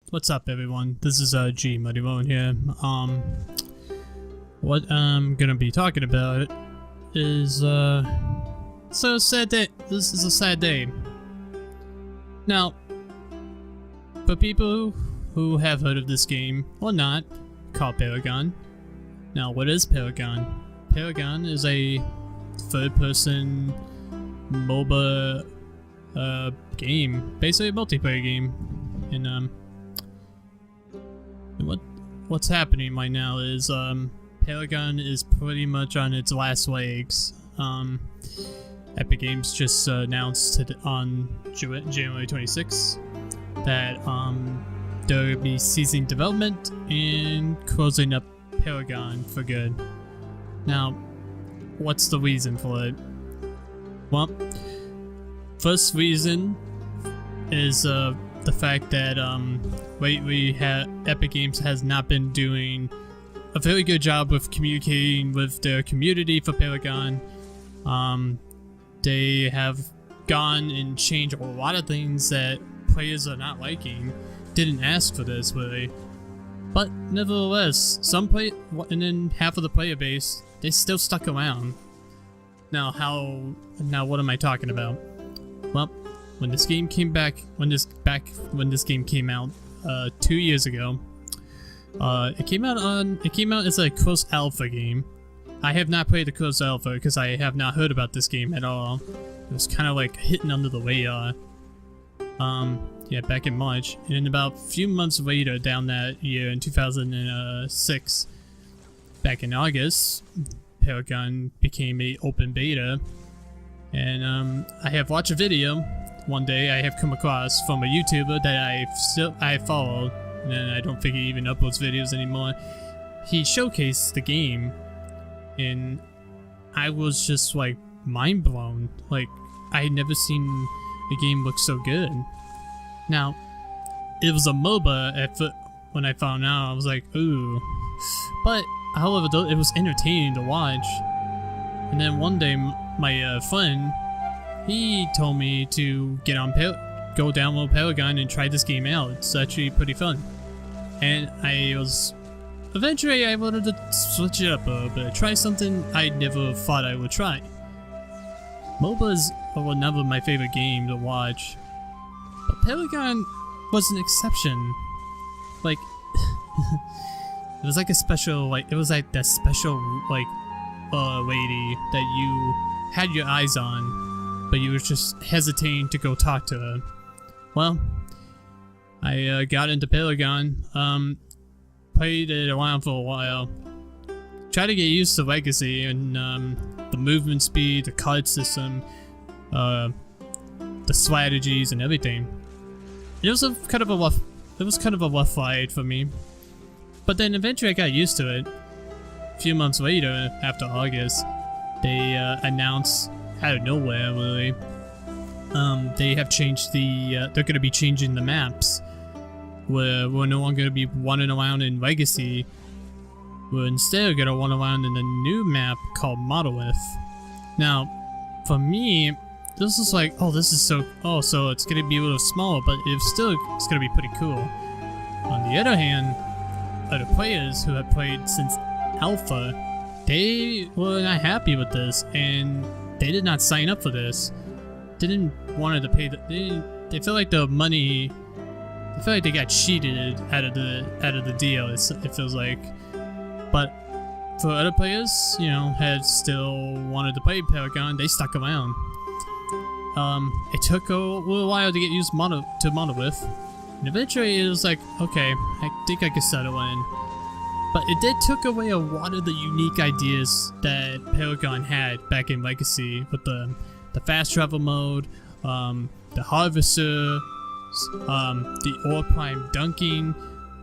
What's up, everyone? This is G Muddy Bone here. What I'm gonna be talking about is so sad day. This is a sad day. Now, for people who have heard of this game or not, called Paragon. Now, what is Paragon? Paragon is a third-person MOBA game, basically a multiplayer game, and what's happening right now is Paragon is pretty much on its last legs. Epic Games just announced on January 26th that they'll be ceasing development and closing up Paragon for good. Now, what's the reason for it? Well, first reason is the fact that Epic Games has not been doing a very good job of communicating with their community for Paragon. They have gone and changed a lot of things that players are not liking. Didn't ask for this, really. But nevertheless, and then half of the player base, they still stuck around. Now what am I talking about? Well, when this game came when this game came out 2 years ago, it came out as a closed alpha game. I have not played the closed alpha because I have not heard about this game at all. It was kind of like hidden under the radar. Yeah, back in March, and then about a few months later, down that year in 2006, back in August, Paragon became a open beta, and I have watched a video. One day I have come across from a YouTuber that I followed, and I don't think he even uploads videos anymore. He showcased the game, and I was just like mind blown. Like, I had never seen a game look so good. Now, it was a MOBA when I found out. I was like, ooh. But, however, it was entertaining to watch. And then one day, my friend, he told me to go download Paragon and try this game out. It's actually pretty fun. And eventually I wanted to switch it up a little bit, try something I never thought I would try. MOBAs are never my favorite game to watch. But Paragon was an exception. Like, it was like a special, it was like that special, lady that you had your eyes on, but you were just hesitating to go talk to her. Well, I got into Paragon, played it around for a while, tried to get used to Legacy and the movement speed, the card system, the strategies and everything. It was kind of a rough ride for me, but then eventually I got used to it. A few months later, after August, they announced out of nowhere, really, they have changed they're going to be changing the maps. We're no longer going to be running around in Legacy. We're instead going to run around in the new map called Monolith. Now, for me, this is like, so it's going to be a little smaller, but it's going to be pretty cool. On the other hand, other players who have played since Alpha, they were not happy with this, and they did not sign up for this. They didn't want to pay they felt like the money, I feel like they got cheated out of the deal, it feels like. But for other players, had still wanted to play Paragon, they stuck around. It took a little while to get used to Monolith, and eventually it was like, okay, I think I can settle in. But it took away a lot of the unique ideas that Paragon had back in Legacy, with the fast travel mode, the harvester, the ore prime dunking,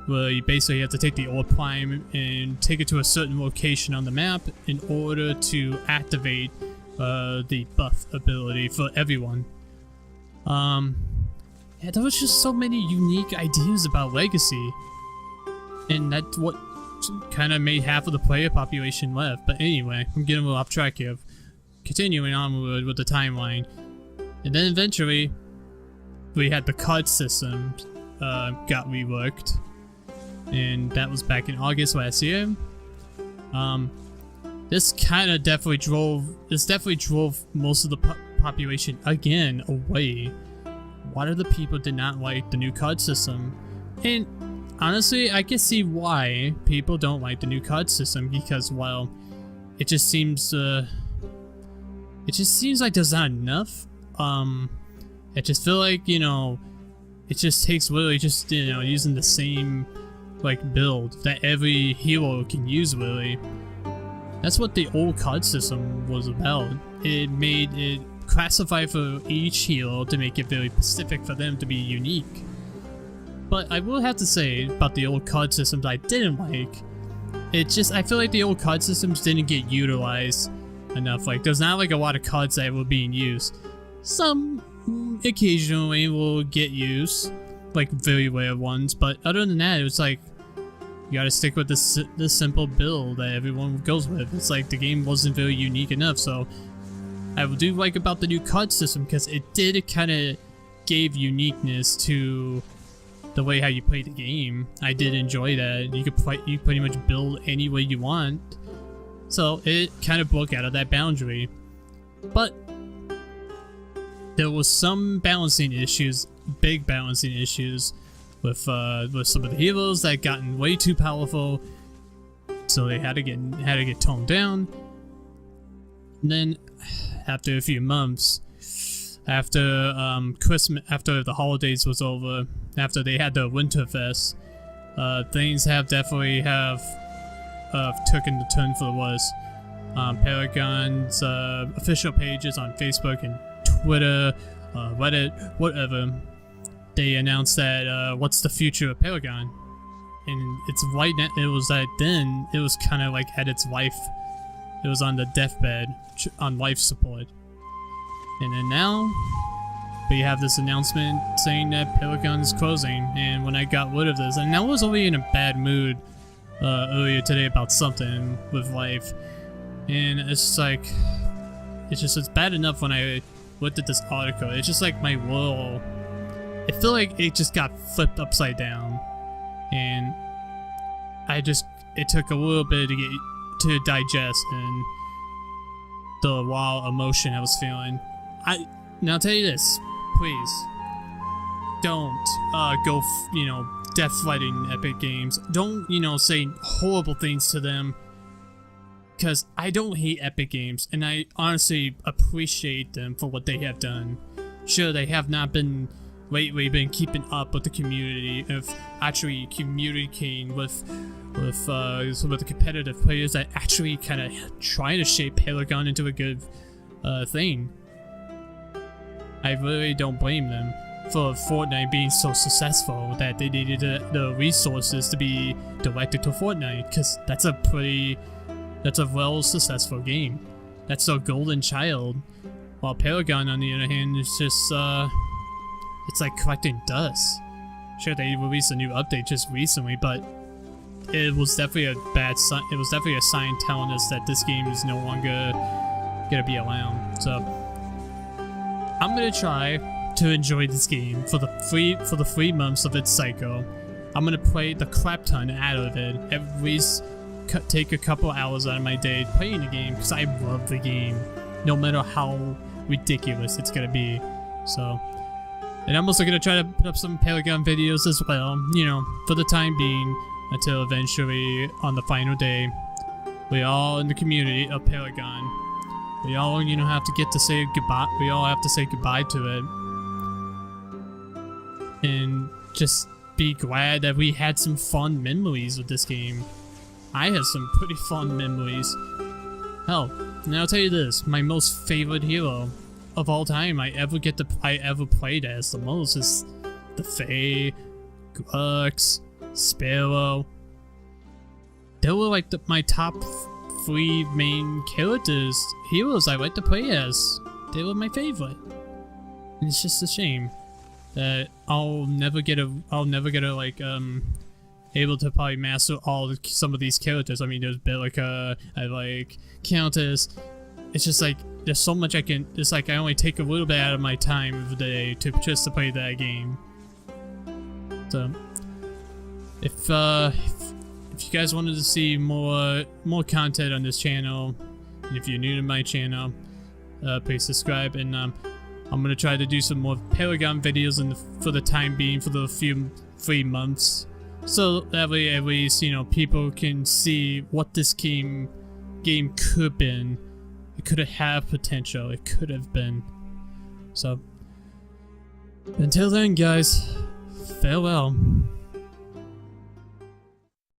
where you basically have to take the ore prime and take it to a certain location on the map in order to activate the buff ability for everyone. Yeah, there was just so many unique ideas about Legacy, and that's what kind of made half of the player population left. But anyway, I'm getting a little off track here. Continuing onward with the timeline, and then eventually we had the card system got reworked, and that was back in August last year. This definitely drove most of the population again away. A lot of the people did not like the new card system, and honestly, I can see why people don't like the new card system, because, well, it just seems like there's not enough. I just feel like, you know, it just takes literally just, you know, using the same like build that every hero can use, really. That's what the old card system was about. It made it classify for each hero to make it very specific for them to be unique. But I will have to say about the old card systems I didn't like, I feel like the old card systems didn't get utilized enough. Like, there's not like a lot of cards that were being used. Some occasionally will get used, like very rare ones, but other than that, it was like, you gotta stick with this simple build that everyone goes with. It's like the game wasn't very unique enough. So I do like about the new card system, because it did kind of gave uniqueness to the way how you play the game. I did enjoy that. You pretty much build any way you want. So it kind of broke out of that boundary. But there was some balancing issues, big balancing issues, with some of the heroes that gotten way too powerful, so they had to get toned down. And then after a few months, after Christmas, after the holidays was over, after they had the Winterfest, things have definitely taken the turn for the worse. Paragon's official pages on Facebook and Twitter, Reddit, whatever, they announced that what's the future of Paragon, and it's right now. It was that then it was kind of like at its life. It was on the deathbed, on life support, and then now we have this announcement saying that Paragon is closing. And when I got rid of this, and I was already in a bad mood earlier today about something with life, and it's like it's bad enough when I looked at this article. It's just like my world. I feel like it just got flipped upside down, and it took a little bit to digest and the raw emotion I was feeling. Now I'll tell you this, please don't go death fighting Epic Games. Don't say horrible things to them, because I don't hate Epic Games, and I honestly appreciate them for what they have done. Sure, they have not been lately keeping up with the community, of actually communicating with some of the competitive players that actually kind of try to shape Paragon into a good thing. I really don't blame them for Fortnite being so successful that they needed the resources to be directed to Fortnite, because that's a well successful game. That's their golden child. While Paragon, on the other hand, is just it's like collecting dust. Sure, they released a new update just recently, but it was definitely a bad sign. It was definitely a sign telling us that this game is no longer gonna be around. So I'm gonna try to enjoy this game for the 3 months of its cycle. I'm gonna play the crap ton out of it. At least take a couple hours out of my day playing the game, because I love the game, no matter how ridiculous it's gonna be. So. And I'm also going to try to put up some Paragon videos as well, for the time being, until eventually, on the final day, we all in the community of Paragon, we all, have to get to say goodbye. We all have to say goodbye to it. And just be glad that we had some fun memories with this game. I had some pretty fun memories. Hell, and I'll tell you this, my most favorite hero of all time I ever played as the most is the Fae, Glux, Sparrow. They were like my top 3 main heroes I like to play as. They were my favorite. And it's just a shame that I'll never get able to probably master some of these characters. I mean, there's Bellica, I like Countess. It's just like there's so much it's like I only take a little bit out of my time of the day to play that game. So, if you guys wanted to see more content on this channel, and if you're new to my channel, please subscribe. And I'm gonna try to do some more Paragon videos for the time being, for the 3 months, so that way at least people can see what this game could have been. It could have potential. It could have been. So until then, guys, farewell.